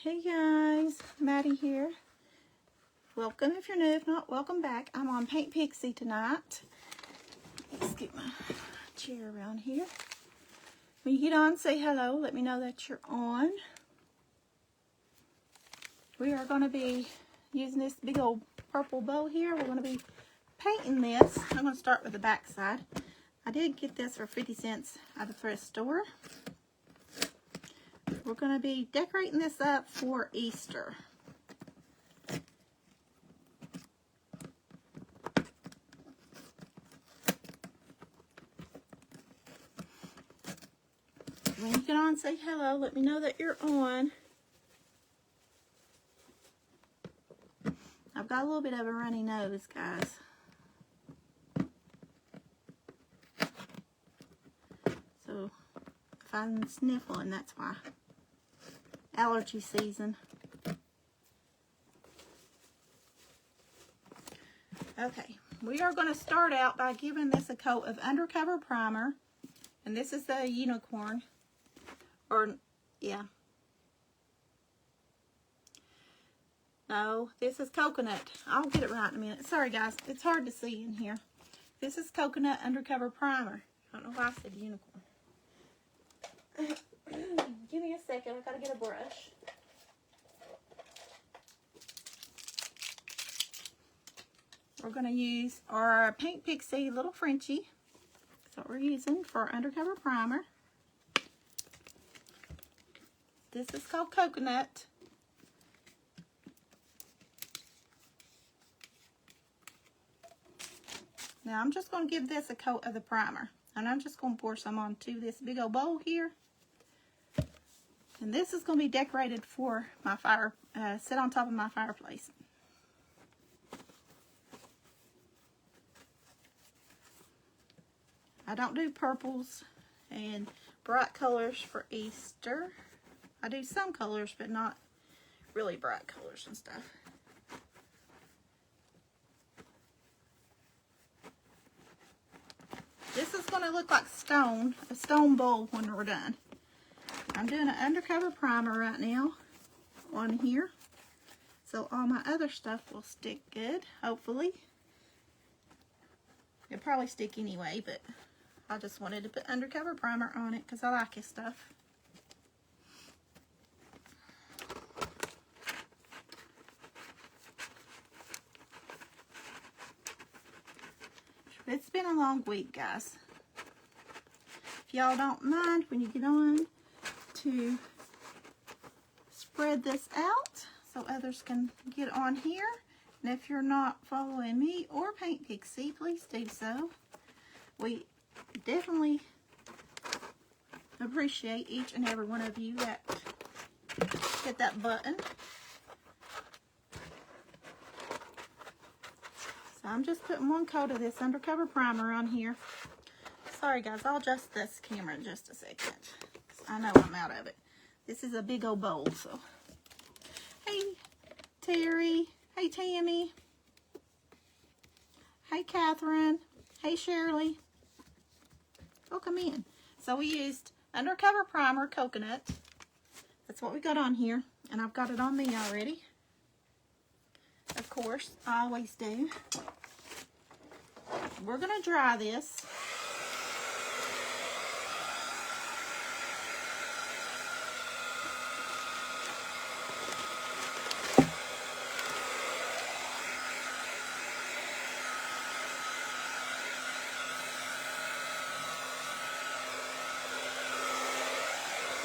Hey guys, Maddie here. Welcome if you're new, if not, welcome back. I'm on Paint Pixie tonight. Let's get my chair around here. When you get on, say hello. Let me know that you're on. We are going to be using this big old purple bow here. We're going to be painting this. I'm going to start with the back side. I did get this for 50 cents at the thrift store. We're going to be decorating this up for Easter. When you get on, say hello. Let me know that you're on. I've got a little bit of a runny nose, guys. So if I'm sniffling, that's why. Allergy season. Okay, we are going to start out by giving this a coat of undercover primer. And this is the unicorn. Or, yeah. No, this is coconut. I'll get it right in a minute. Sorry, guys. It's hard to see in here. This is coconut undercover primer. I don't know why I said unicorn. Give me a second. I gotta get a brush. We're going to use our Paint Pixie Little Frenchie. That's what we're using for our undercover primer. This is called coconut. Now I'm just going to give this a coat of the primer. And I'm just going to pour some onto this big old bowl here. And this is going to be decorated for my fire, sit on top of my fireplace. I don't do purples and bright colors for Easter. I do some colors, but not really bright colors and stuff. This is going to look like a stone bowl when we're done. I'm doing an undercover primer right now on here. So all my other stuff will stick good, hopefully. It'll probably stick anyway, but I just wanted to put undercover primer on it because I like his stuff. It's been a long week, guys. If y'all don't mind, when you get on, to spread this out so others can get on here. And if you're not following me or Paint Pixie, please do so. We definitely appreciate each and every one of you that hit that button. So I'm just putting one coat of this undercover primer on here. Sorry guys, I'll adjust this camera in just a second. I know I'm out of it. This is a big old bowl, so. Hey, Terry. Hey, Tammy. Hey, Catherine. Hey, Shirley. Oh, come in. So we used undercover primer, coconut. That's what we got on here. And I've got it on me already. Of course, I always do. We're going to dry this.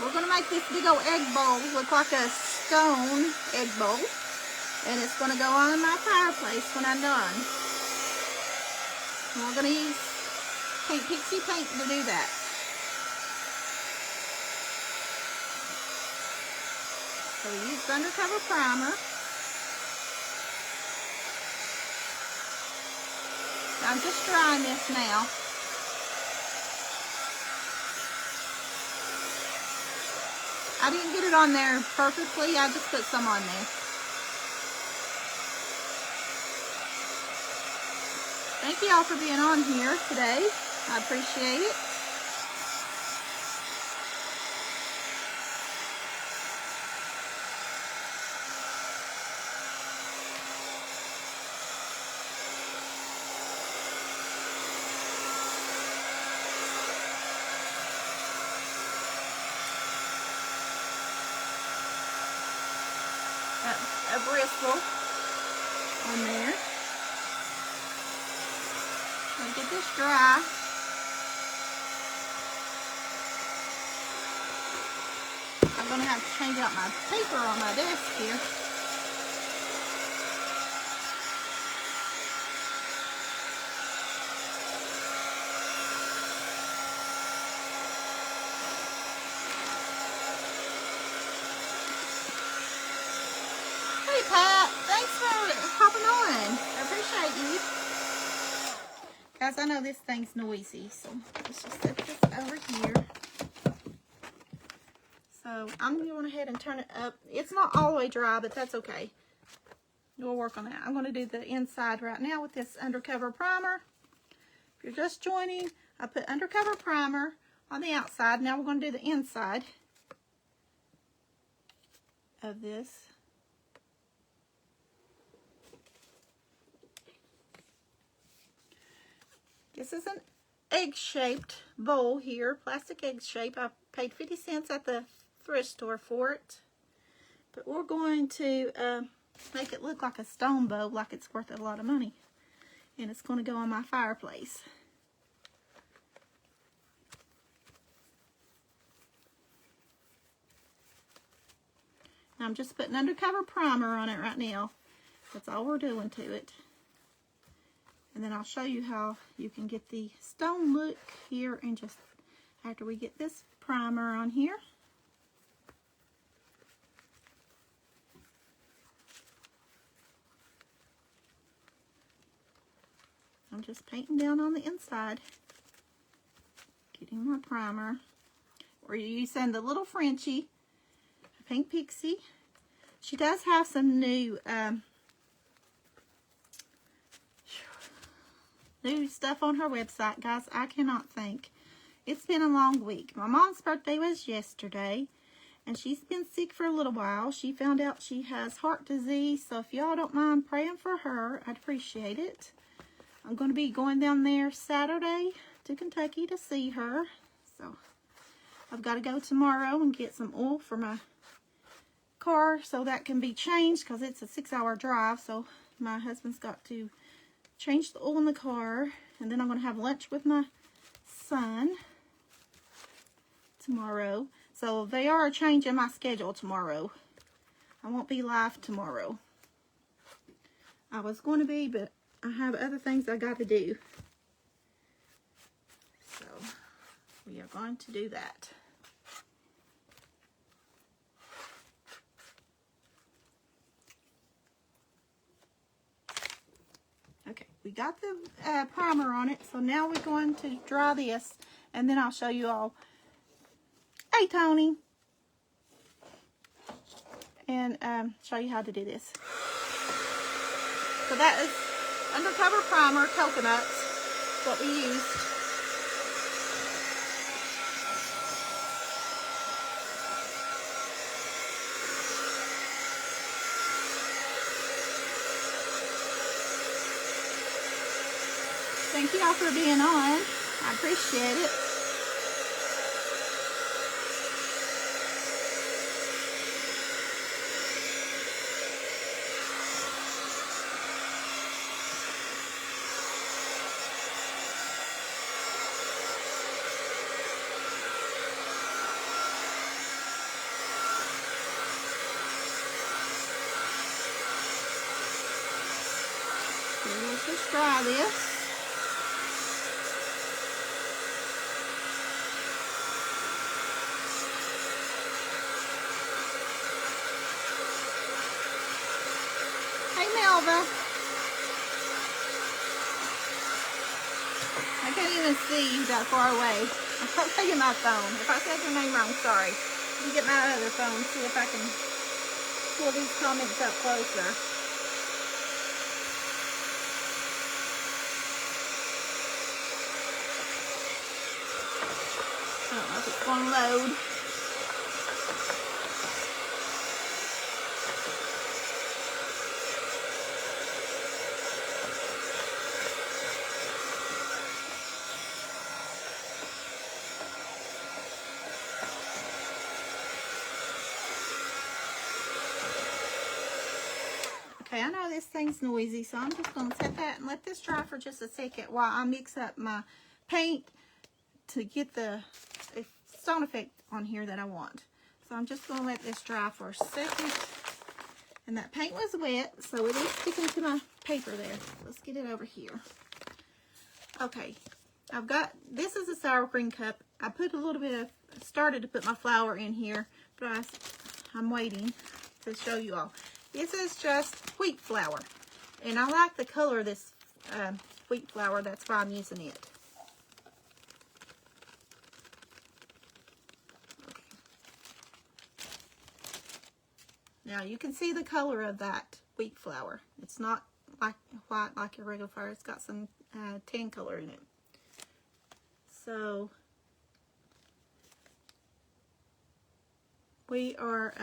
We're going to make this big old egg bowl look like a stone egg bowl. And it's going to go on my fireplace when I'm done. And we're going to use Paint Pixie paint to do that. So we used undercover primer. I'm just drying this now. I didn't get it on there perfectly. I just put some on there. Thank you all for being on here today. I appreciate it. a bristle on there. I'll get this dry. I'm going to have to change out my paper on my desk here. Hey Pat, thanks for hopping on. I appreciate you. Guys, I know this thing's noisy, so let's just set this over here. So I'm going to go ahead and turn it up. It's not all the way dry, but that's okay. We'll work on that. I'm going to do the inside right now with this undercover primer. If you're just joining, I put undercover primer on the outside. Now we're going to do the inside of this. This is an egg-shaped bowl here, plastic egg shape. I paid 50 cents at the thrift store for it. But we're going to make it look like a stone bowl, like it's worth a lot of money. And it's going to go on my fireplace. Now I'm just putting undercover primer on it right now. That's all we're doing to it. And then I'll show you how you can get the stone look here and just after we get this primer on here. I'm just painting down on the inside, getting my primer. We're using the Little Frenchie, Pink Pixie. She does have some new stuff on her website, guys. I cannot think. It's been a long week. My mom's birthday was yesterday, and she's been sick for a little while. She found out she has heart disease, so if y'all don't mind praying for her, I'd appreciate it. I'm going to be going down there Saturday to Kentucky to see her. So I've got to go tomorrow and get some oil for my car so that can be changed because it's a 6-hour drive. So my husband's got to change the oil in the car, and then I'm going to have lunch with my son tomorrow. So they are changing my schedule tomorrow. I won't be live tomorrow. I was going to be, but I have other things I got to do. So we are going to do that. Okay, we got the primer on it, so now we're going to dry this, and then I'll show you all. Hey, Tony. And show you how to do this. So that is undercover primer, coconuts, what we used. Thank you all for being on. I appreciate it. Let's just try this. Hey, Melva. I can't even see you that far away. I'll tell you my phone. If I said your name wrong, sorry. Let me get my other phone, see if I can pull these comments up closer. I don't know if it's going to load. Okay, I know this thing's noisy, so I'm just going to set that and let this dry for just a second while I mix up my paint to get the stone effect on here that I want. So I'm just going to let this dry for a second. And that paint was wet, so it is sticking to my paper there. Let's get it over here. Okay, I've got, this is a sour cream cup. I put a little bit of, started to put my flour in here, but I'm waiting to show you all. This is just wheat flour, and I like the color of this wheat flour. That's why I'm using it. Okay. Now you can see the color of that wheat flour. It's not like white like your regular flour. It's got some tan color in it. So we are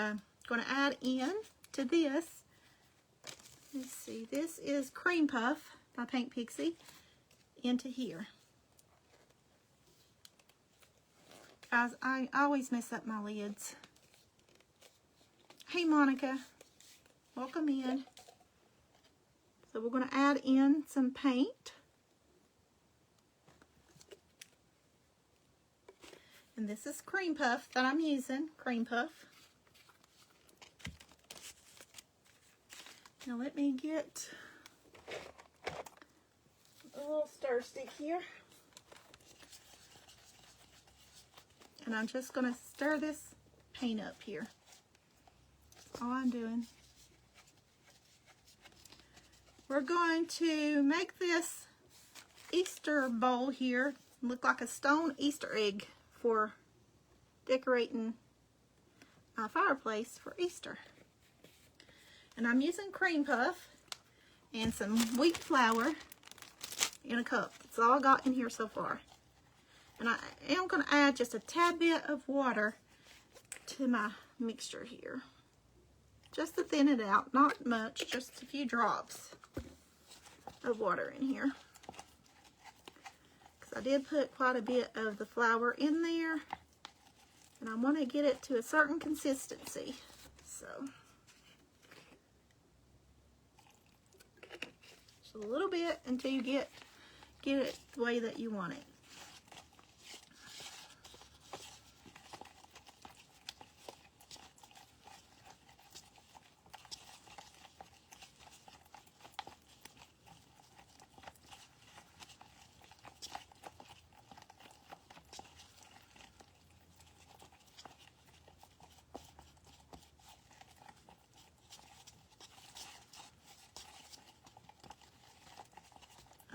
going to add in to this. Let's see, this is Cream Puff by Paint Pixie into here. Guys, I always mess up my lids. Hey Monica, welcome in. So we're going to add in some paint. And this is Cream Puff that I'm using, Cream Puff. Now let me get a little stir stick here. And I'm just going to stir this paint up here. That's all I'm doing. We're going to make this Easter bowl here look like a stone Easter egg for decorating my fireplace for Easter. And I'm using Cream Puff and some wheat flour in a cup. That's all I got in here so far. And I am going to add just a tad bit of water to my mixture here. Just to thin it out. Not much, just a few drops of water in here. Because I did put quite a bit of the flour in there. And I want to get it to a certain consistency. So just a little bit until you get it the way that you want it.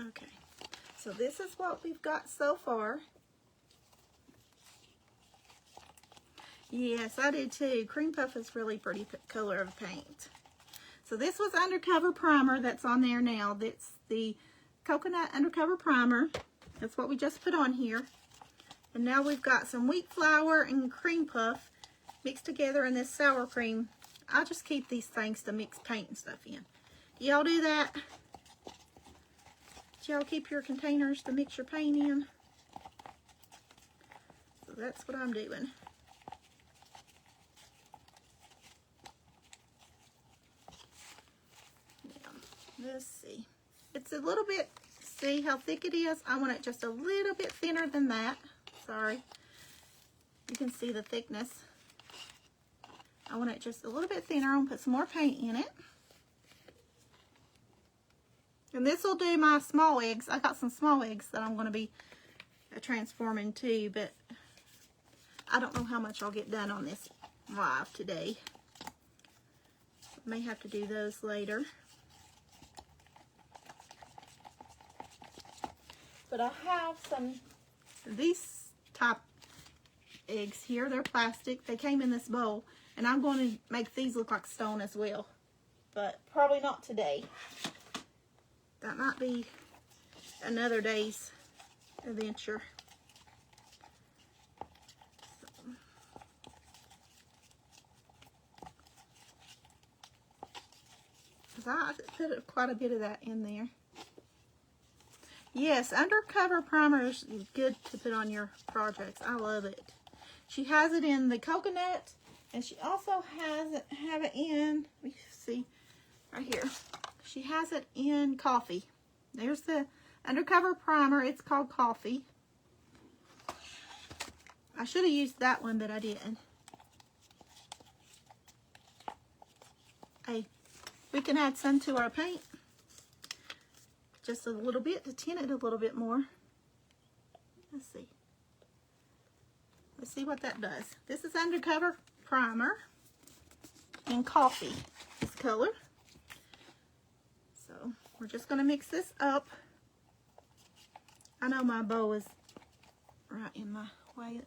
Okay, so this is what we've got so far. Yes, I did too. Cream Puff is really pretty color of paint. So this was Undercover Primer that's on there now. That's the Coconut Undercover Primer. That's what we just put on here. And now we've got some wheat flour and Cream Puff mixed together in this sour cream. I just keep these things to mix paint and stuff in. Y'all do that? Y'all keep your containers to mix your paint in? So that's what I'm doing. Now, let's see. It's a little bit, see how thick it is? I want it just a little bit thinner than that. Sorry. You can see the thickness. I want it just a little bit thinner. I'm going to put some more paint in it. And this will do my small eggs. I got some small eggs that I'm going to be transforming too, but I don't know how much I'll get done on this live today. May have to do those later. But I have some, these type eggs here. They're plastic. They came in this bowl. And I'm going to make these look like stone as well. But probably not today. That might be another day's adventure. So, I put quite a bit of that in there. Yes, Undercover Primer is good to put on your projects. I love it. She has it in the coconut, and she also have it in, let me see, right here. She has it in coffee. There's the undercover primer. It's called Coffee. I should have used that one, but I didn't. Hey, we can add some to our paint. Just a little bit to tint it a little bit more. Let's see. Let's see what that does. This is undercover primer in Coffee, this color. So we're just going to mix this up. I know my bow is right in my way.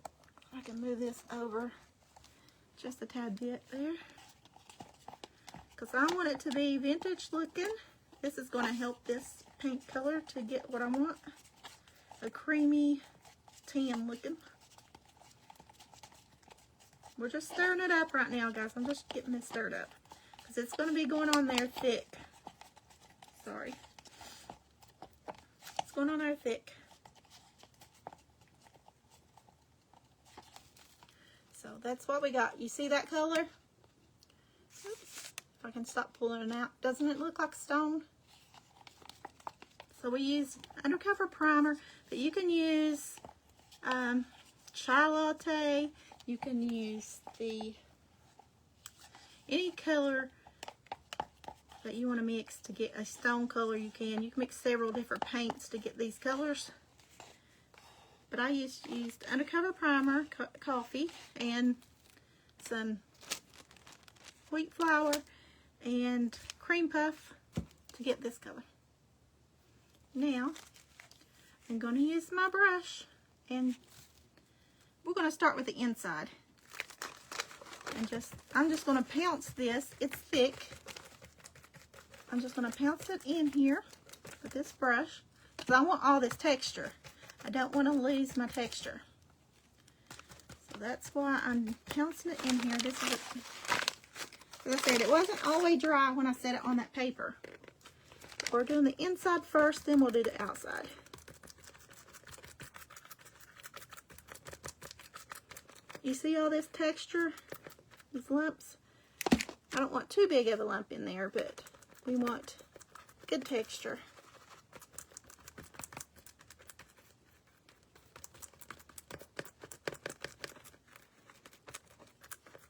I can move this over just a tad bit there, because I want it to be vintage looking. This is going to help this paint color to get what I want, a creamy tan looking. We're just stirring it up right now, guys. I'm just getting this stirred up because it's going to be going on there thick. Sorry. It's going on there thick. So that's what we got. You see that color? Oops. If I can stop pulling it out. Doesn't it look like stone? So we use undercover primer, but you can use chai latte. You can use any color that you want to mix to get a stone color. You can mix several different paints to get these colors. But I used undercover primer, Coffee, and some wheat flour and cream puff to get this color. Now, I'm going to use my brush, and we're going to start with the inside. And I'm just going to pounce this. It's thick. I'm just going to pounce it in here with this brush because I want all this texture. I don't want to lose my texture. So that's why I'm pouncing it in here. This is, as I said, it wasn't all the way dry when I set it on that paper. We're doing the inside first, then we'll do the outside. You see all this texture? These lumps? I don't want too big of a lump in there, but we want good texture.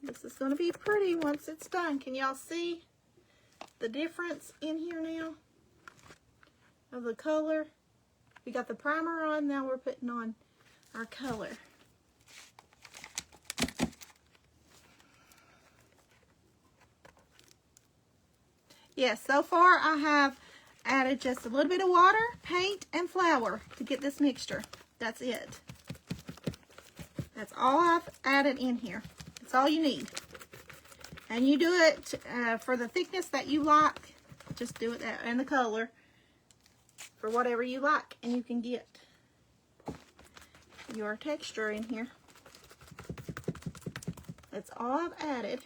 This is going to be pretty once it's done. Can y'all see the difference in here now of the color? We got the primer on, now we're putting on our color. Yes, so far I have added just a little bit of water, paint, and flour to get this mixture. That's it. That's all I've added in here. That's all you need. And you do it for the thickness that you like. Just do it that, and the color for whatever you like. And you can get your texture in here. That's all I've added.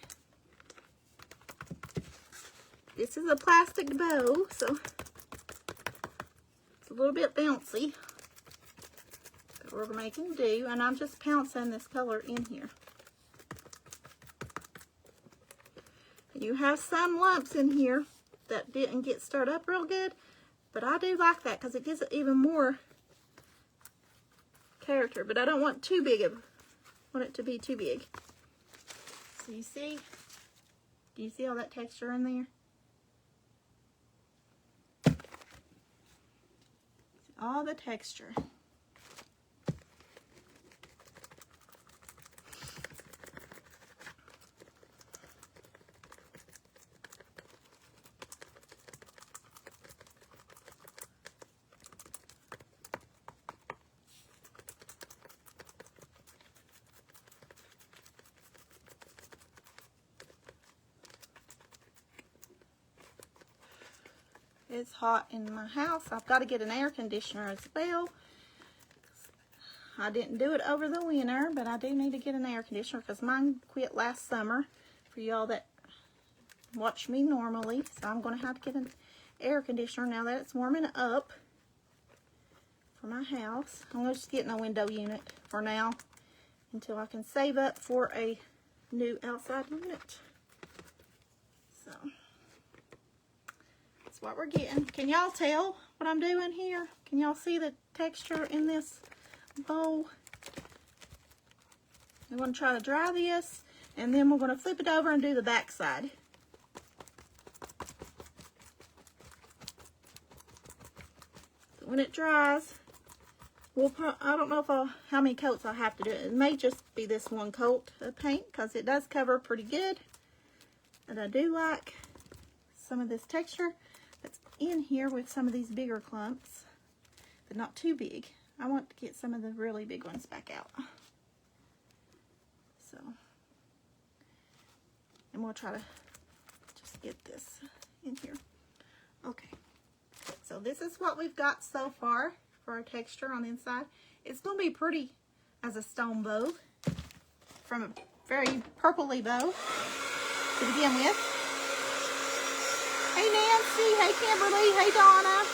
This is a plastic bow, so it's a little bit bouncy. But we're making do, and I'm just pouncing this color in here. You have some lumps in here that didn't get stirred up real good, but I do like that because it gives it even more character. But I don't want too big want it to be too big. So you see, do you see all that texture in there? All the texture. It's hot in my house. I've got to get an air conditioner as well. I didn't do it over the winter, but I do need to get an air conditioner because mine quit last summer for y'all that watch me normally. So I'm going to have to get an air conditioner now that it's warming up for my house. I'm just getting a window unit for now until I can save up for a new outside unit. So That's what we're getting. Can y'all tell what I'm doing here? Can y'all see the texture in this bowl? We're going to try to dry this, and then we're going to flip it over and do the back side. So when it dries, I don't know how many coats I'll have to do. It may just be this one coat of paint because it does cover pretty good. And I do like some of this texture that's in here with some of these bigger clumps, but not too big. I want to get some of the really big ones back out. So, and we'll try to just get this in here. Okay, so this is what we've got so far for our texture on the inside. It's going to be pretty as a stone bow, from a very purpley bow to begin with. Hey Nancy, hey Kimberly, hey Donna,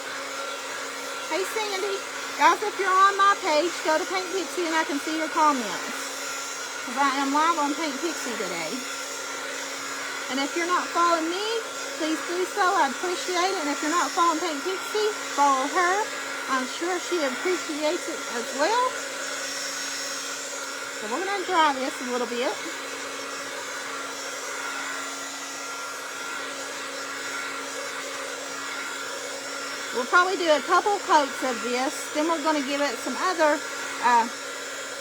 hey Sandy. Guys, if you're on my page, go to Paint Pixie and I can see your comments, because I am live on Paint Pixie today. And if you're not following me, please do so. I'd appreciate it. And if you're not following Paint Pixie, follow her. I'm sure she appreciates it as well. So we're going to dry this a little bit. We'll probably do a couple coats of this. Then we're going to give it some other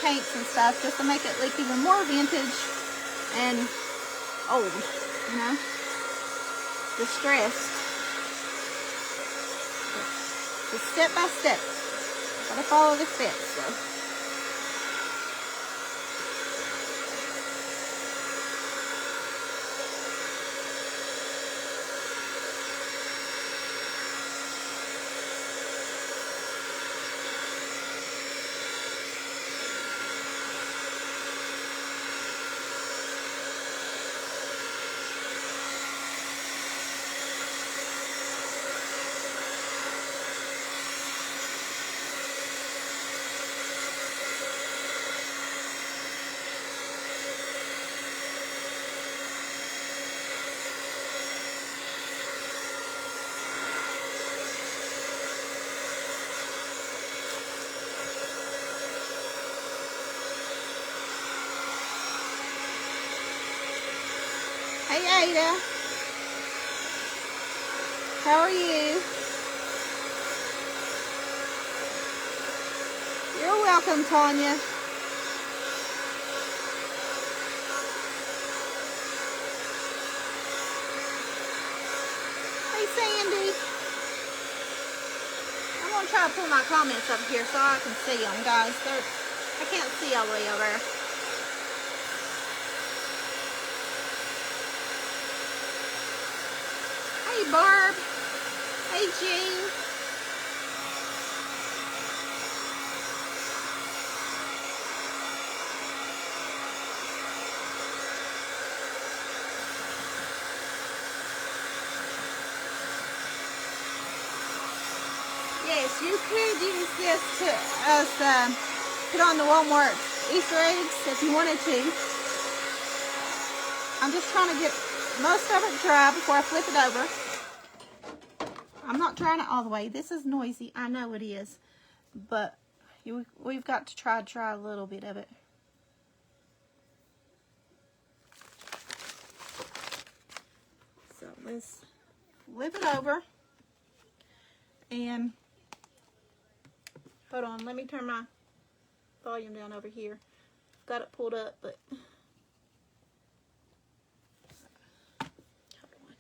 paints and stuff just to make it look even more vintage and old, you know, distressed. Just step by step. Gotta follow the steps, so. Hey Ada, how are you? You're welcome, Tanya. Hey Sandy. I'm going to try to pull my comments up here so I can see them, guys. I can't see all the way over there. Hey Barb. Hey Jean. Yes, you could use this to put on the Walmart Easter eggs if you wanted to. I'm just trying to get most of it dry before I flip it over. I'm not trying it all the way. This is noisy. I know it is. But we've got to try a little bit of it. So let's flip it over. And hold on. Let me turn my volume down over here. Got it pulled up, but hold on.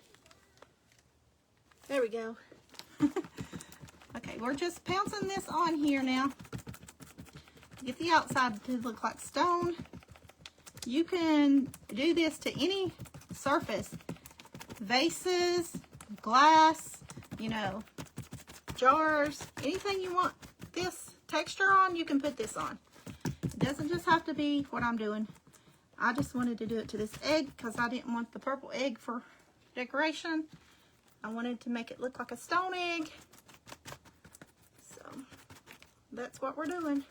There we go. Okay, we're just pouncing this on here now to get the outside to look like stone. You can do this to any surface, vases, glass, you know, jars, anything you want this texture on, you can put this on. It doesn't just have to be what I'm doing. I just wanted to do it to this egg because I didn't want the purple egg for decoration. I wanted to make it look like a stone egg. So that's what we're doing.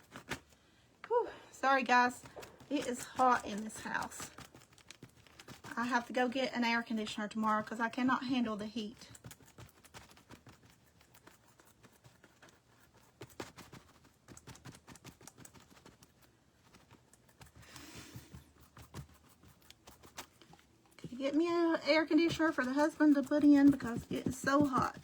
Whew. Sorry guys, it is hot in this house. I have to go get an air conditioner tomorrow because I cannot handle the heat. get me an air conditioner for the husband to put in because it is so hot.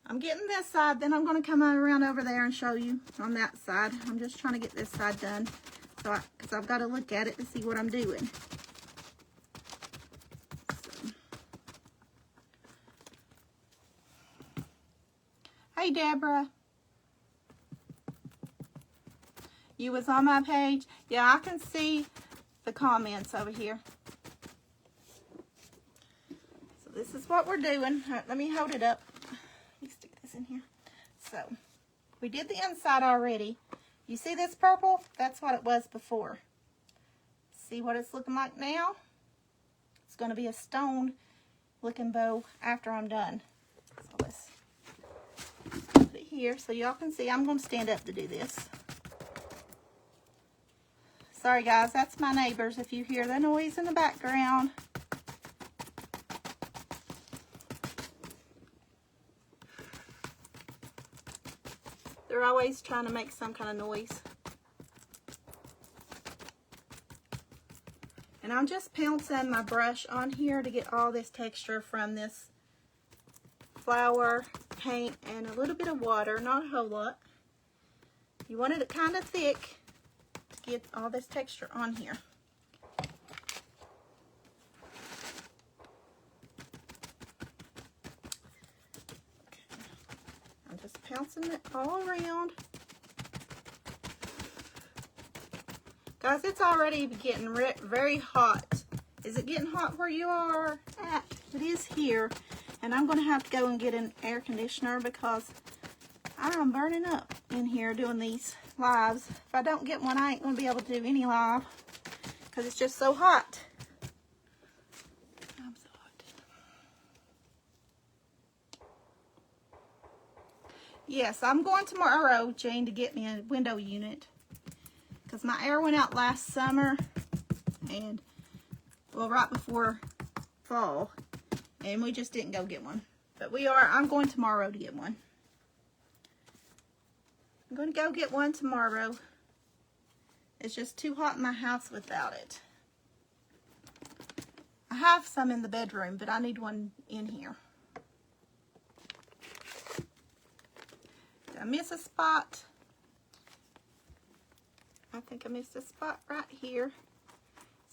I'm getting this side, then I'm going to come around over there and show you on that side. I'm just trying to get this side done, so because I've got to look at it to see what I'm doing. So. Hey, Deborah. You was on my page? Yeah, I can see the comments over here. So this is what we're doing. All right, let me hold it up. Let me stick this in here. So, we did the inside already. You see this purple? That's what it was before. See what it's looking like now? It's going to be a stone looking bow after I'm done. So let's put it here so y'all can see. I'm going to stand up to do this. Sorry guys, that's my neighbors if you hear the noise in the background. They're always trying to make some kind of noise. And I'm just pouncing my brush on here to get all this texture from this flour, paint, and a little bit of water, not a whole lot. You wanted it kind of thick to get all this texture on here. Just pouncing it all around. Guys, it's already getting very hot. Is it getting hot where you are at? It is here. And I'm going to have to go and get an air conditioner because I'm burning up in here doing these lives. If I don't get one, I ain't going to be able to do any live because it's just so hot. Yes, I'm going tomorrow, Jane, to get me a window unit because my air went out last summer and, well, right before fall, and we just didn't go get one. But I'm going tomorrow to get one. I'm going to go get one tomorrow. It's just too hot in my house without it. I have some in the bedroom, but I need one in here. Did I miss a spot? I think I missed a spot right here.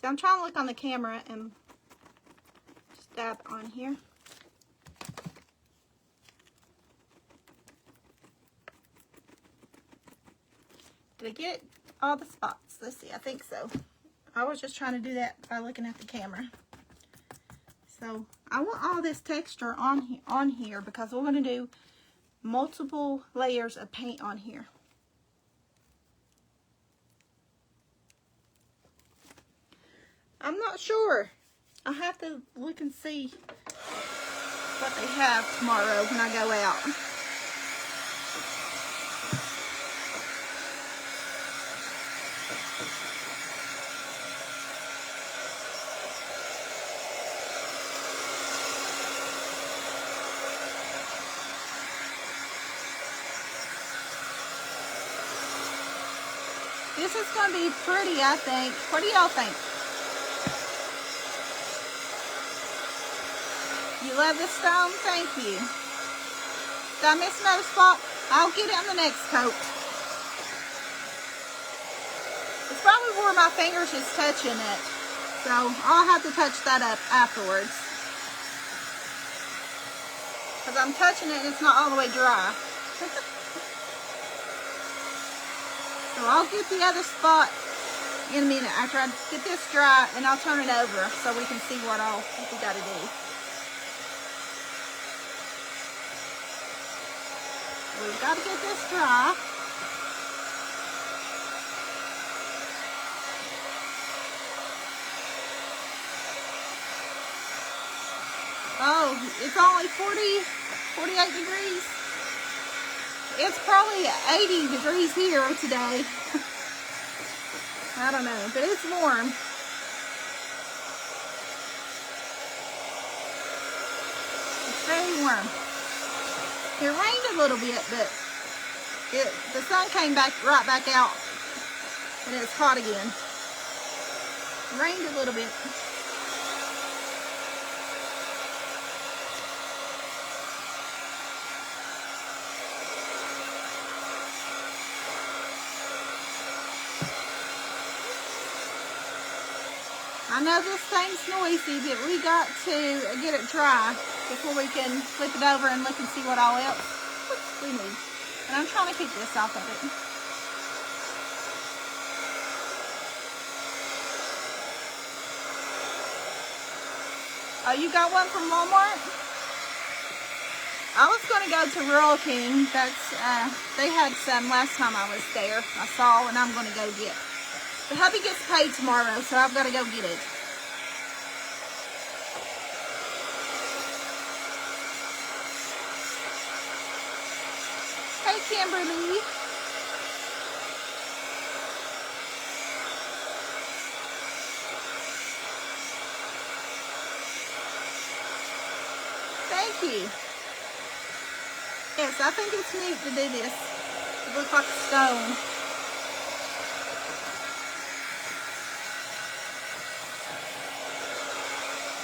So I'm trying to look on the camera and just dab on here. Did I get all the spots? Let's see, I think so. I was just trying to do that by looking at the camera. So I want all this texture on here because we're going to do multiple layers of paint on here. I'm not sure. I'll have to look and see what they have tomorrow when I go out. This is going to be pretty, I think. What do y'all think? You love the stone? Thank you. Did I miss another spot? I'll get it on the next coat. It's probably where my fingers is touching it. So I'll have to touch that up afterwards. Because I'm touching it and it's not all the way dry. So I'll get the other spot in a minute after I get this dry, and I'll turn it over so we can see what all we got to do. We've got to get this dry. know, it's only 48 degrees. It's probably 80 degrees here today. I don't know, but it's warm. It's very warm. It rained a little bit, but the sun came right back out, and it's hot again. It rained a little bit. I know this thing's noisy, but we got to get it dry before we can flip it over and look and see what all else we need. And I'm trying to keep this off of it. Oh, you got one from Walmart? I was going to go to Rural King. They had some last time I was there. I saw, and I'm going to go get. The hubby gets paid tomorrow, so I've got to go get it. Hey, Kimberly. Thank you. Yes, I think it's neat to do this. It looks like a stone.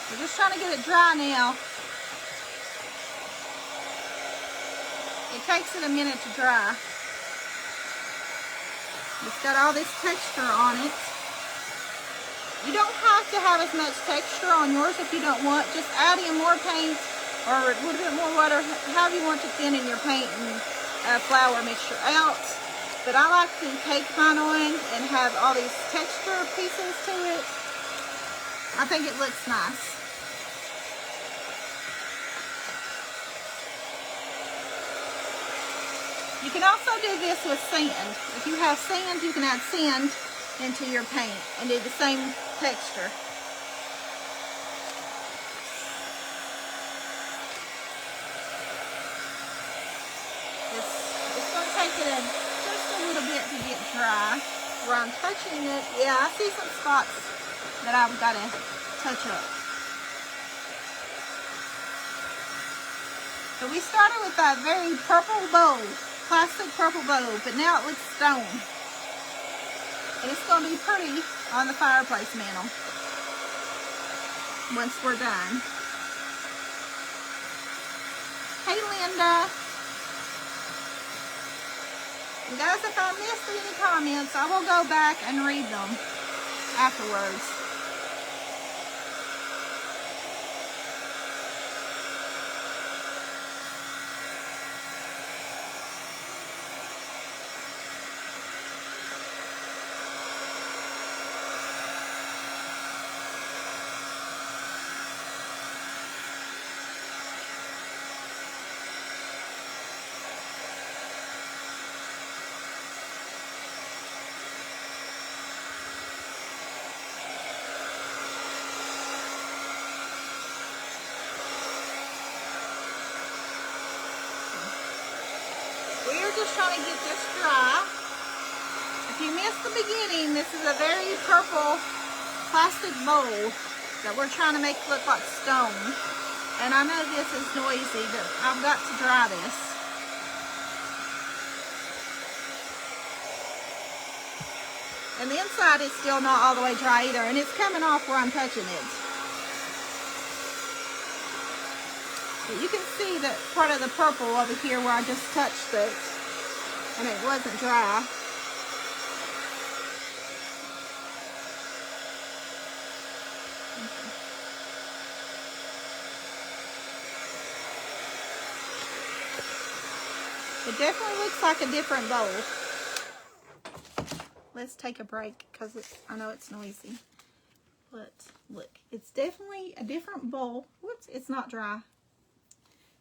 We're just trying to get it dry now. It takes it a minute to dry. It's got all this texture on it. You don't have to have as much texture on yours if you don't want. Just add in more paint or a little bit more water, however you want to thin in your paint and flour mixture out. But I like to take mine on and have all these texture pieces to it. I think it looks nice. You can also do this with sand. If you have sand, you can add sand into your paint and do the same texture. It's going to take it just a little bit to get dry. Where I'm touching it, yeah, I see some spots that I've got to touch up. So we started with that very purple bowl. Plastic purple bow, but now it looks stone. And it's going to be pretty on the fireplace mantle once we're done. Hey, Linda. And guys, if I missed any comments, I will go back and read them afterwards. We're just trying to get this dry. If you missed the beginning, this is a very purple plastic bowl that we're trying to make look like stone. And I know this is noisy, but I've got to dry this. And the inside is still not all the way dry either, and it's coming off where I'm touching it. But you can see that part of the purple over here where I just touched it, and it wasn't dry. It definitely looks like a different bowl. Let's take a break because I know it's noisy. But look, it's definitely a different bowl. Whoops, it's not dry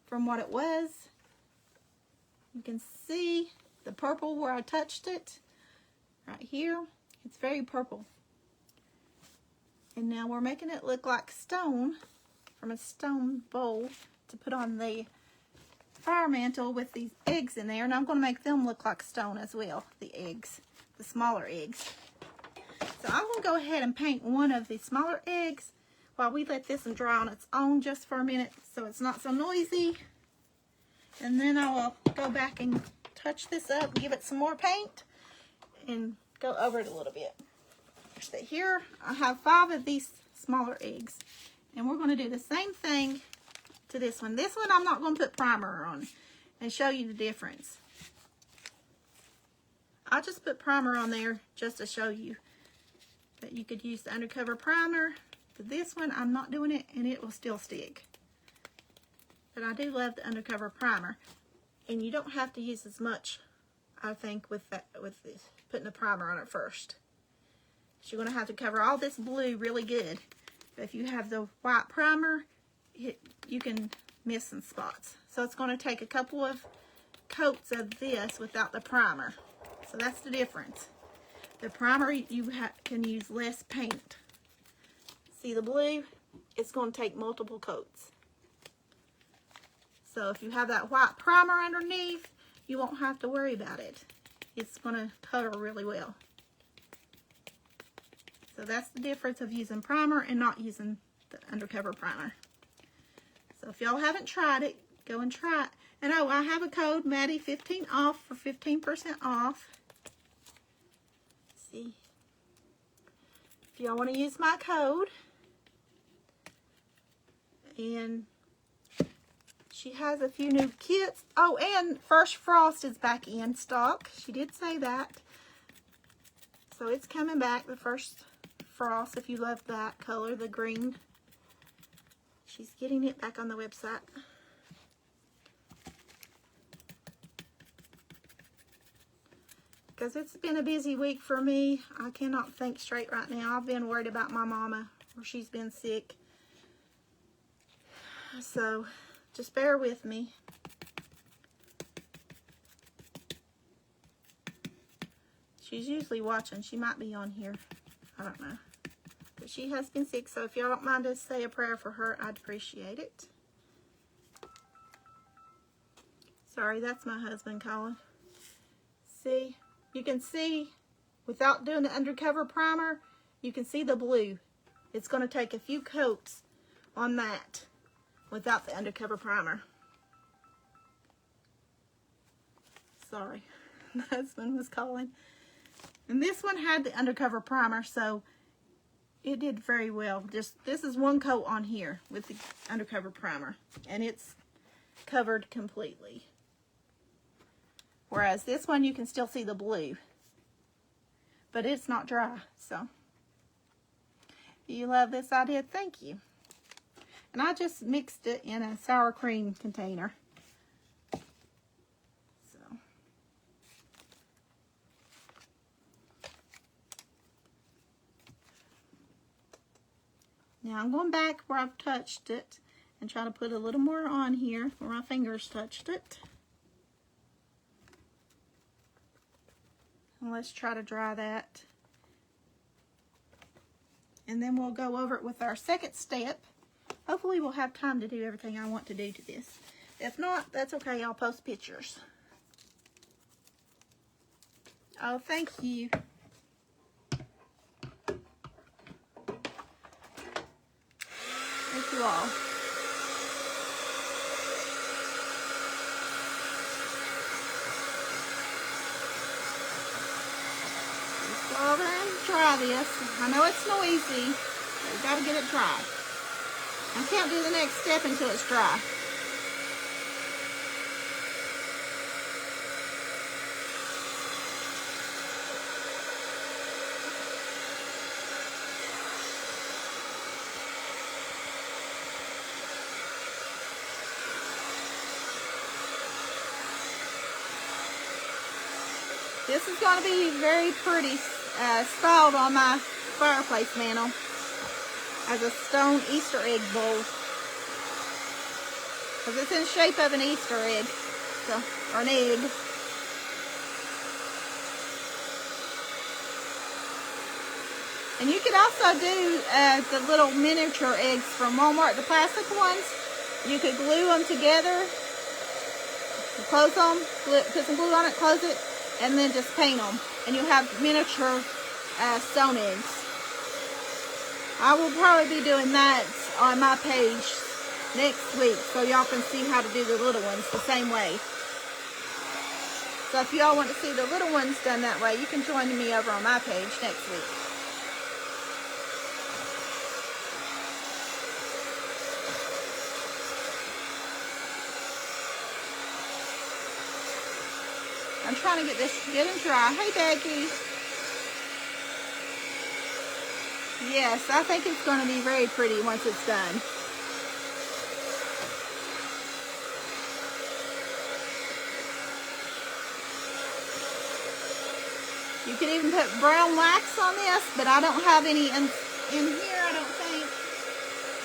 from what it was. You can see the purple where I touched it right here. It's very purple. And now we're making it look like stone from a stone bowl to put on the fire mantle with these eggs in there, and I'm going to make them look like stone as well, the eggs, the smaller eggs. So I'm going to go ahead and paint one of the smaller eggs while we let this one dry on its own just for a minute so it's not so noisy. And then I will go back and touch this up, give it some more paint, and go over it a little bit. So here I have 5 of these smaller eggs, and we're going to do the same thing to this one. This one I'm not going to put primer on and show you the difference. I'll just put primer on there just to show you that you could use the undercover primer. For this one, I'm not doing it, and it will still stick. But I do love the undercover primer, and you don't have to use as much, I think, with this, putting the primer on it first. So you're going to have to cover all this blue really good. But if you have the white primer, you can miss some spots. So it's going to take a couple of coats of this without the primer. So that's the difference. The primer, you can use less paint. See the blue? It's going to take multiple coats. So if you have that white primer underneath, you won't have to worry about it. It's going to cover really well. So that's the difference of using primer and not using the undercover primer. So if y'all haven't tried it, go and try it. And oh, I have a code, Maddie15 off for 15% off. Let's see. If y'all want to use my code. And she has a few new kits. Oh, and First Frost is back in stock. She did say that. So it's coming back, the First Frost, if you love that color, the green. She's getting it back on the website. Because it's been a busy week for me. I cannot think straight right now. I've been worried about my mama, or she's been sick. So just bear with me. She's usually watching. She might be on here. I don't know. But she has been sick, so if y'all don't mind to say a prayer for her, I'd appreciate it. Sorry, that's my husband calling. See, you can see, without doing the undercover primer, you can see the blue. It's going to take a few coats on that without the undercover primer. Sorry, my husband was calling. And this one had the undercover primer, so it did very well. Just this is one coat on here with the undercover primer, and it's covered completely. Whereas this one, you can still see the blue, but it's not dry. So, if you love this idea, thank you. And I just mixed it in a sour cream container. So, now I'm going back where I've touched it and try to put a little more on here where my fingers touched it. And let's try to dry that. And then we'll go over it with our second step. Hopefully we'll have time to do everything I want to do to this. If not, that's okay. I'll post pictures. Oh, thank you. Thank you all. Well, then, try this. I know it's noisy, but you gotta get it dry. I can't do the next step until it's dry. This is going to be very pretty styled on my fireplace mantle as a stone Easter egg bowl. Because it's in the shape of an Easter egg, so, or an egg. And you could also do the little miniature eggs from Walmart, the plastic ones. You could glue them together, close them, put some glue on it, close it, and then just paint them. And you'll have miniature stone eggs. I will probably be doing that on my page next week, so y'all can see how to do the little ones the same way. So if y'all want to see the little ones done that way, you can join me over on my page next week. I'm trying to get this good and dry. Hey, Becky. Yes, I think it's going to be very pretty once it's done. You can even put brown wax on this, but I don't have any in here, I don't think.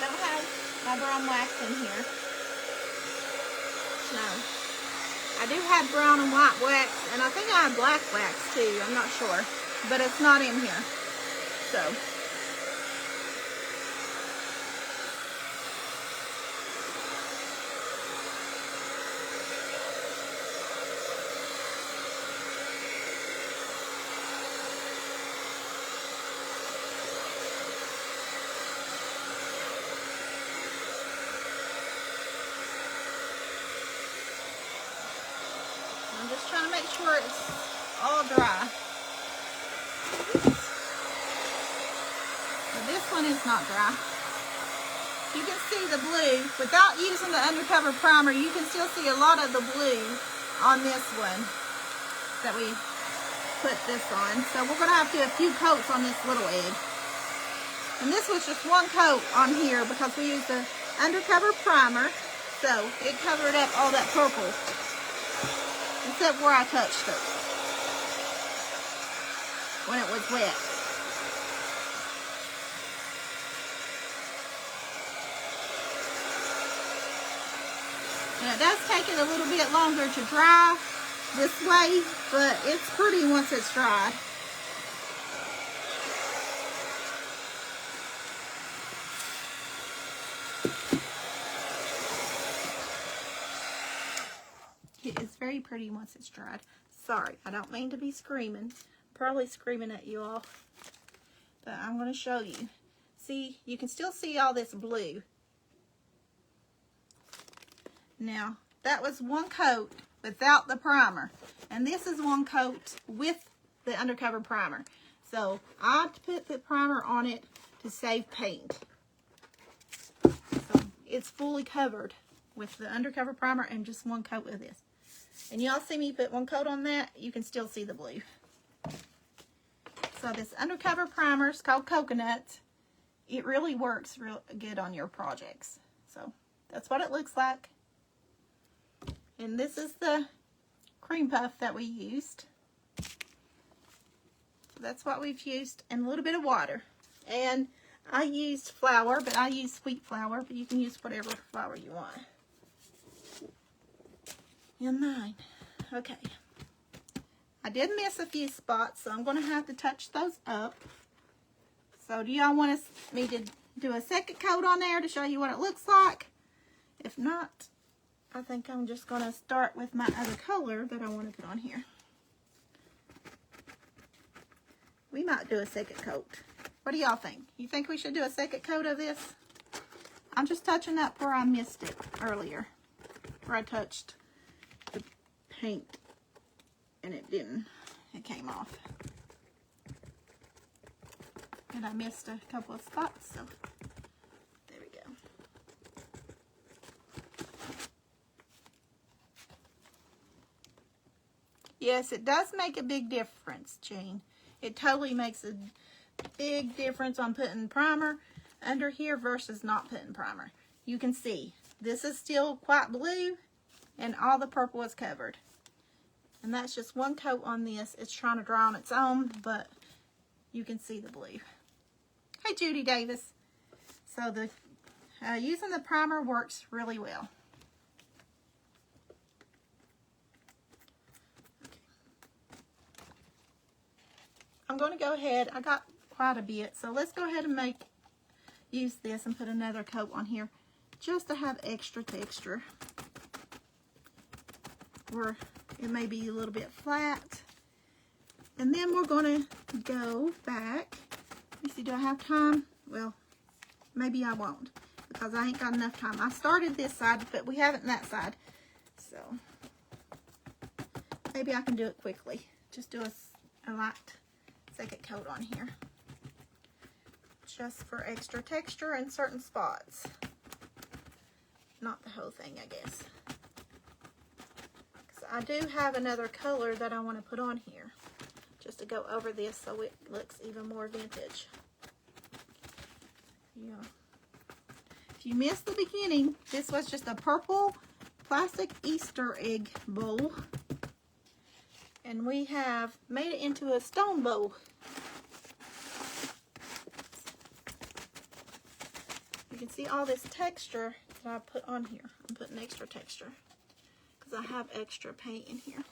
I don't have my brown wax in here. No. I do have brown and white wax, and I think I have black wax too. I'm not sure, but it's not in here. So. I'm just trying to make sure it's all dry. But this one is not dry. You can see the blue. Without using the undercover primer, you can still see a lot of the blue on this one that we put this on. So we're going to have to do a few coats on this little egg. And this was just one coat on here because we used the undercover primer. So it covered up all that purple. Except where I touched it when it was wet. And it does take it a little bit longer to dry this way, but it's pretty once it's dried. It is very pretty once it's dried. Sorry, I don't mean to be screaming. I'm probably screaming at you all. But I'm going to show you. See, you can still see all this blue. Now, that was one coat without the primer. And this is one coat with the undercover primer. So, I put the primer on it to save paint. So, it's fully covered with the undercover primer and just one coat of this. And y'all see me put one coat on that, you can still see the blue. So this undercover primer is called Coconut. It really works real good on your projects. So that's what it looks like. And this is the cream puff that we used. So that's what we've used, and a little bit of water. And I used flour, but I used wheat flour, but you can use whatever flour you want. And mine. Okay. I did miss a few spots, so I'm going to have to touch those up. So do y'all want me to do a second coat on there to show you what it looks like? If not, I think I'm just going to start with my other color that I want to put on here. We might do a second coat. What do y'all think? You think we should do a second coat of this? I'm just touching up where I missed it earlier. Where I touched the paint and it didn't. It came off. And I missed a couple of spots, so there we go. Yes, it does make a big difference, Jean. It totally makes a big difference on putting primer under here versus not putting primer. You can see this is still quite blue and all the purple is covered. And that's just one coat on this. It's trying to dry on its own, but you can see the blue. Hey, Judy Davis. So the using the primer works really well. I'm going to go ahead. I got quite a bit. So let's go ahead and use this and put another coat on here just to have extra texture. Where it may be a little bit flat. And then we're going to go back. Let me see, do I have time? Well, maybe I won't, because I ain't got enough time. I started this side, but we haven't that side. So maybe I can do it quickly. Just do a light second coat on here. Just for extra texture in certain spots. Not the whole thing, I guess. Because I do have another color that I want to put on here. Just to go over this so it looks even more vintage. Yeah. If you missed the beginning, this was just a purple plastic Easter egg bowl. And we have made it into a stone bowl. You can see all this texture that I put on here. I'm putting extra texture because I have extra paint in here.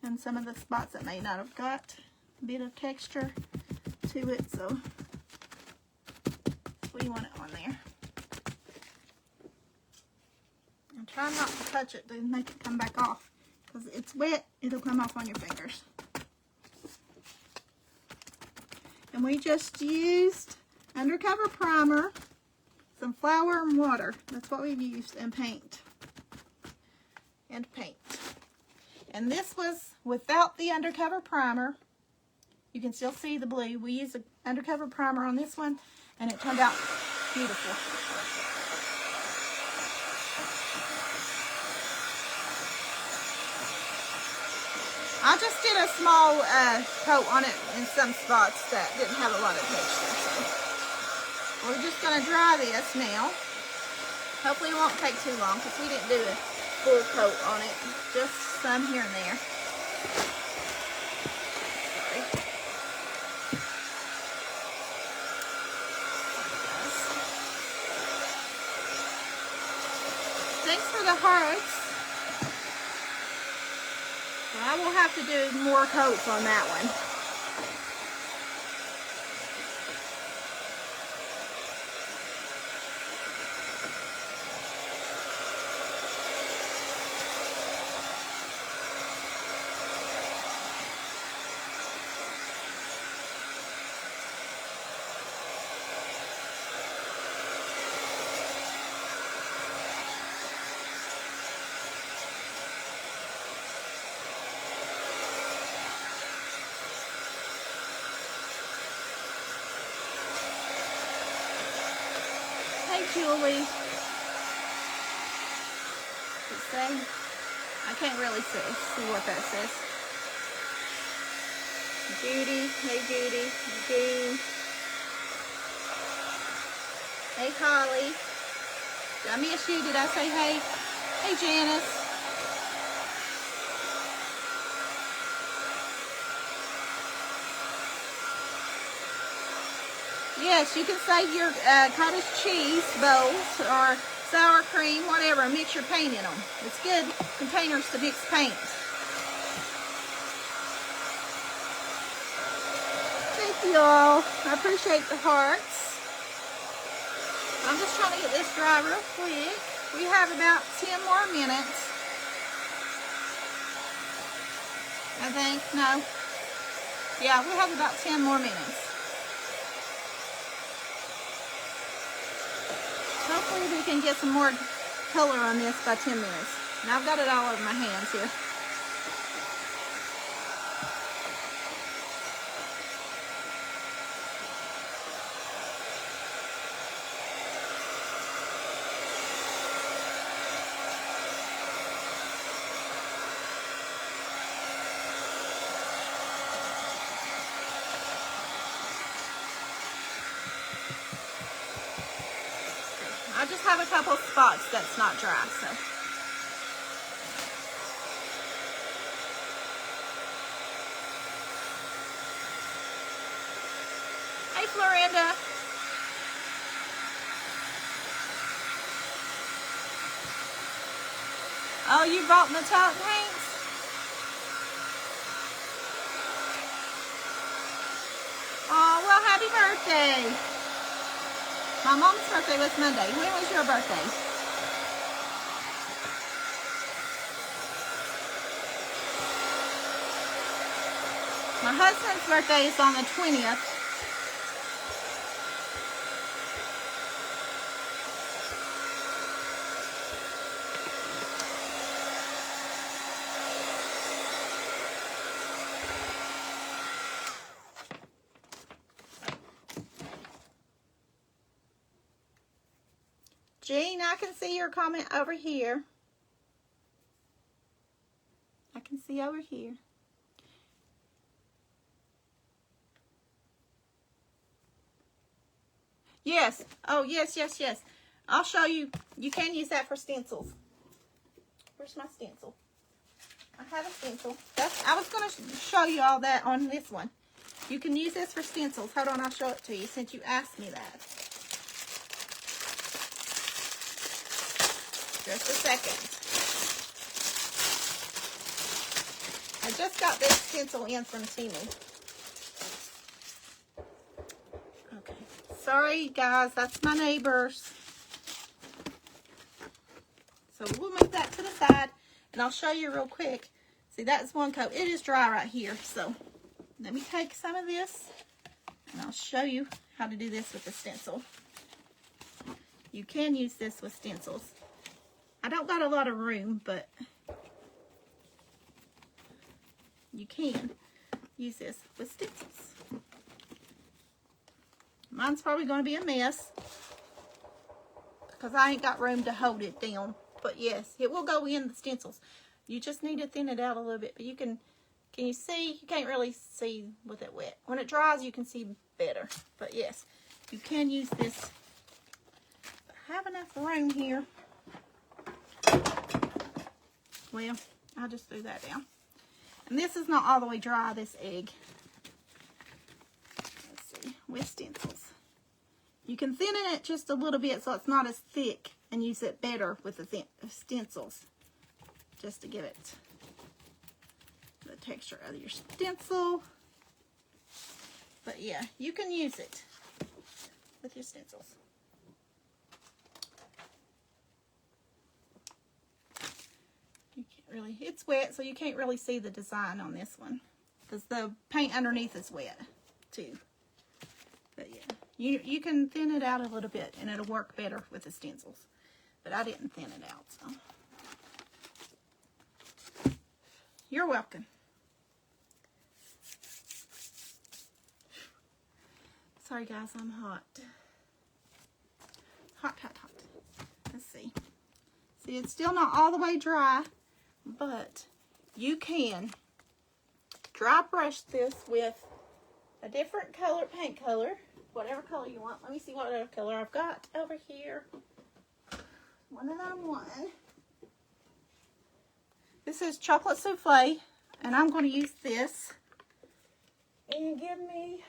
And some of the spots that may not have got a bit of texture to it, so we want it on there. And try not to touch it to make it come back off, because it's wet, it'll come off on your fingers. And we just used undercover primer, some flour and water. That's what we've used, and paint. And paint. And this was without the undercover primer. You can still see the blue. We used the undercover primer on this one, and it turned out beautiful. I just did a small coat on it in some spots that didn't have a lot of texture. So we're just going to dry this now. Hopefully it won't take too long, because we didn't do a full coat on it. Just some here and there. Sorry. Thanks for the hearts. I will have to do more coats on that one. Hey, Julie. Say, I can't really see what that says. Judy. Hey, Judy. June. Hey, Holly. Did I miss you? Did I say hey? Hey, Janice. Yes, you can save your cottage cheese bowls or sour cream, whatever, and mix your paint in them. It's good containers to mix paint. Thank you all. I appreciate the hearts. I'm just trying to get this dry real quick. We have about 10 more minutes. I think, no. Yeah, we have about 10 more minutes. Hopefully we can get some more color on this by 10 minutes. Now I've got it all over my hands here. I just have a couple spots that's not dry, so. Hey, Florinda. Oh, you bought metallic paints? birthday. My mom's birthday was Monday. When was your birthday? My husband's birthday is on the 20th. Jean, I can see your comment over here. I can see over here. Yes. Oh, yes, yes, yes. I'll show you. You can use that for stencils. Where's my stencil? I have a stencil. I was going to show you all that on this one. You can use this for stencils. Hold on, I'll show it to you since you asked me that. Just a second. I just got this stencil in from Temu. Okay. Sorry, guys. That's my neighbors. So we'll move that to the side. And I'll show you real quick. See, that's one coat. It is dry right here. So let me take some of this. And I'll show you how to do this with the stencil. You can use this with stencils. I don't got a lot of room, but you can use this with stencils. Mine's probably going to be a mess because I ain't got room to hold it down. But yes, it will go in the stencils. You just need to thin it out a little bit. But you can you see? You can't really see with it wet. When it dries, you can see better. But yes, you can use this. I have enough room here. Well, I'll just throw that down. And this is not all the way dry, this egg. Let's see, with stencils. You can thin it just a little bit so it's not as thick and use it better with the stencils. Just to give it the texture of your stencil. But yeah, you can use it with your stencils. You can't really, it's wet, so you can't really see the design on this one because the paint underneath is wet too. But yeah, you can thin it out a little bit and it'll work better with the stencils. But I didn't thin it out, so. You're welcome. Sorry guys, I'm hot. Hot, hot, hot. Let's see. See, it's still not all the way dry, but you can dry brush this with a different color, paint color, whatever color you want. Let me see what other color I've got over here. One that I want. This is chocolate souffle, and I'm going to use this. And give me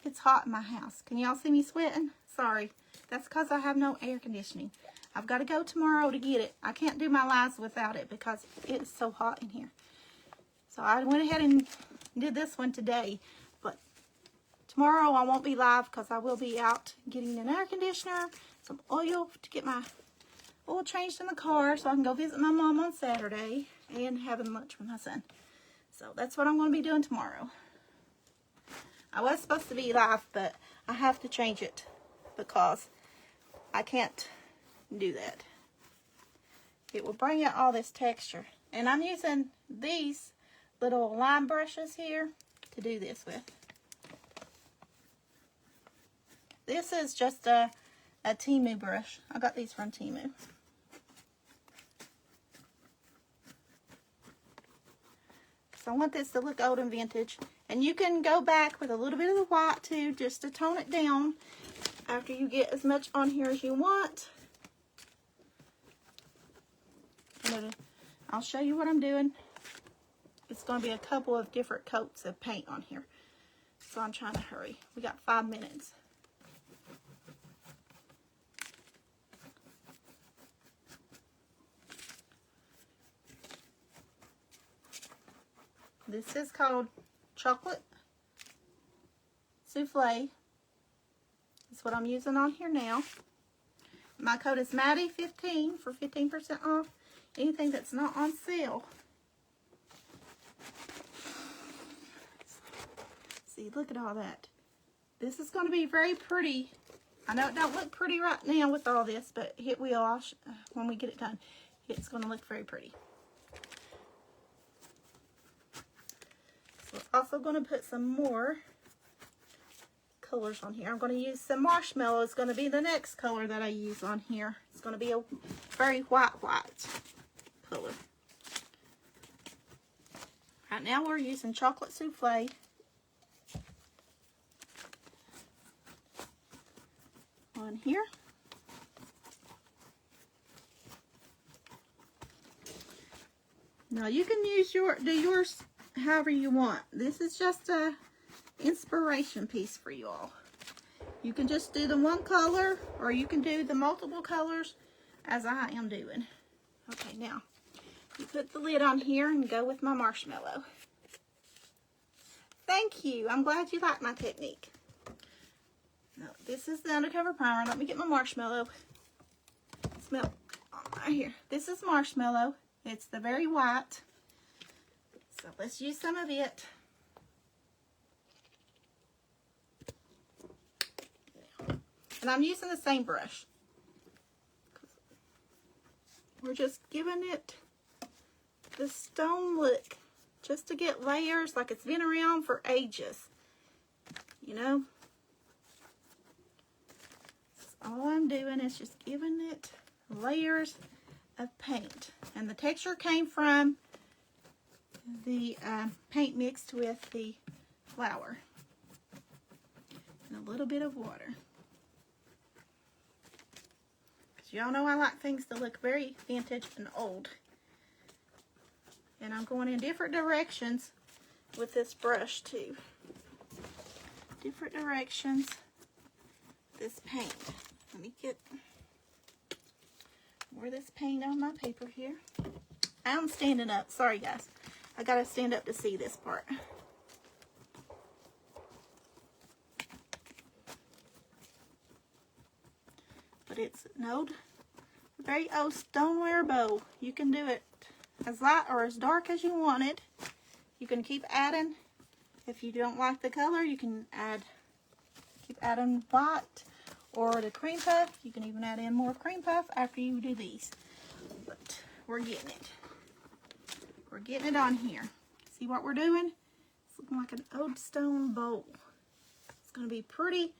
it's hot in my house. Can y'all see me sweating? Sorry. That's because I have no air conditioning. I've got to go tomorrow to get it. I can't do my lives without it because it's so hot in here. So I went ahead and did this one today. But tomorrow I won't be live because I will be out getting an air conditioner, some oil to get my oil changed in the car so I can go visit my mom on Saturday and having lunch with my son. So that's what I'm going to be doing tomorrow. I was supposed to be live, but I have to change it because I can't do that. It will bring out all this texture. And I'm using these little line brushes here to do this with. This is just a Temu brush. I got these from Temu. So I want this to look old and vintage. And you can go back with a little bit of the white too, just to tone it down after you get as much on here as you want. I'll show you what I'm doing. It's going to be a couple of different coats of paint on here. So I'm trying to hurry. We got 5 minutes. This is called Chocolate Souffle. That's what I'm using on here now. My code is Maddie15 for 15% off anything that's not on sale. See, look at all that. This is going to be very pretty. I know it don't look pretty right now with all this, but it will when we get it done. It's going to look very pretty. So we're also going to put some more colors on here. I'm going to use some marshmallow. It's going to be the next color that I use on here. It's going to be a very white color. Right now we're using chocolate souffle. On here. Now you can do yours however you want. This is just a inspiration piece for you all. You can just do the one color, or you can do the multiple colors as I am doing. Okay, now you put the lid on here and go with my marshmallow. Thank you. I'm glad you like my technique. Now, this is the undercover primer. Let me get my marshmallow. Smell right here. This is marshmallow. It's the very white. So let's use some of it. And I'm using the same brush. We're just giving it the stone look. Just to get layers like it's been around for ages. You know? All I'm doing is just giving it layers of paint. And the texture came from the paint mixed with the flour. And a little bit of water. Because y'all know I like things to look very vintage and old. And I'm going in different directions with this brush too. Different directions. This paint. Let me get more of this paint on my paper here. I'm standing up. Sorry, guys. I gotta stand up to see this part. But it's an old, very old stoneware bowl. You can do it as light or as dark as you want it. You can keep adding. If you don't like the color, you can keep adding white. Or the cream puff. You can even add in more cream puff after you do these. But we're getting it. We're getting it on here. See what we're doing? It's looking like an old stone bowl. It's going to be pretty.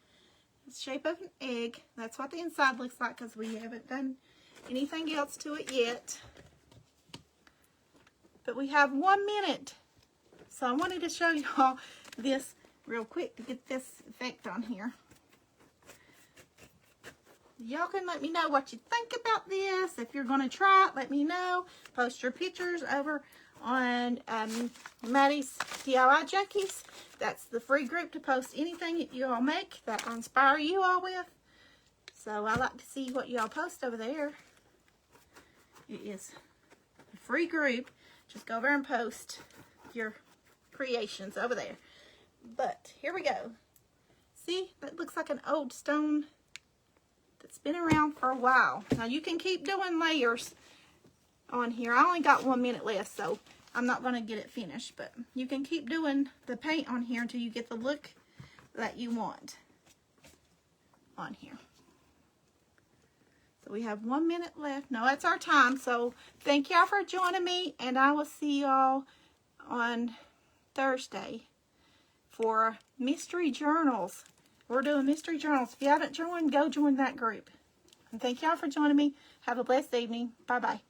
It's the shape of an egg. That's what the inside looks like because we haven't done anything else to it yet. But we have 1 minute. So I wanted to show y'all this real quick to get this effect on here. Y'all can let me know what you think about this. If you're going to try it, let me know. Post your pictures over on Maddie's DIY Junkies. That's the free group to post anything that you all make that I inspire you all with. So I like to see what y'all post over there. It is a free group. Just go over and post your creations over there. But here we go. See, that looks like an old stone that's been around for a while. Now you can keep doing layers on here. I only got 1 minute left, so I'm not going to get it finished. But you can keep doing the paint on here until you get the look that you want on here. So we have 1 minute left. No, that's our time. So thank y'all for joining me, and I will see y'all on Thursday for Mystery Journals. We're doing Mystery Journals. If you haven't joined, go join that group. And thank y'all for joining me. Have a blessed evening. Bye-bye.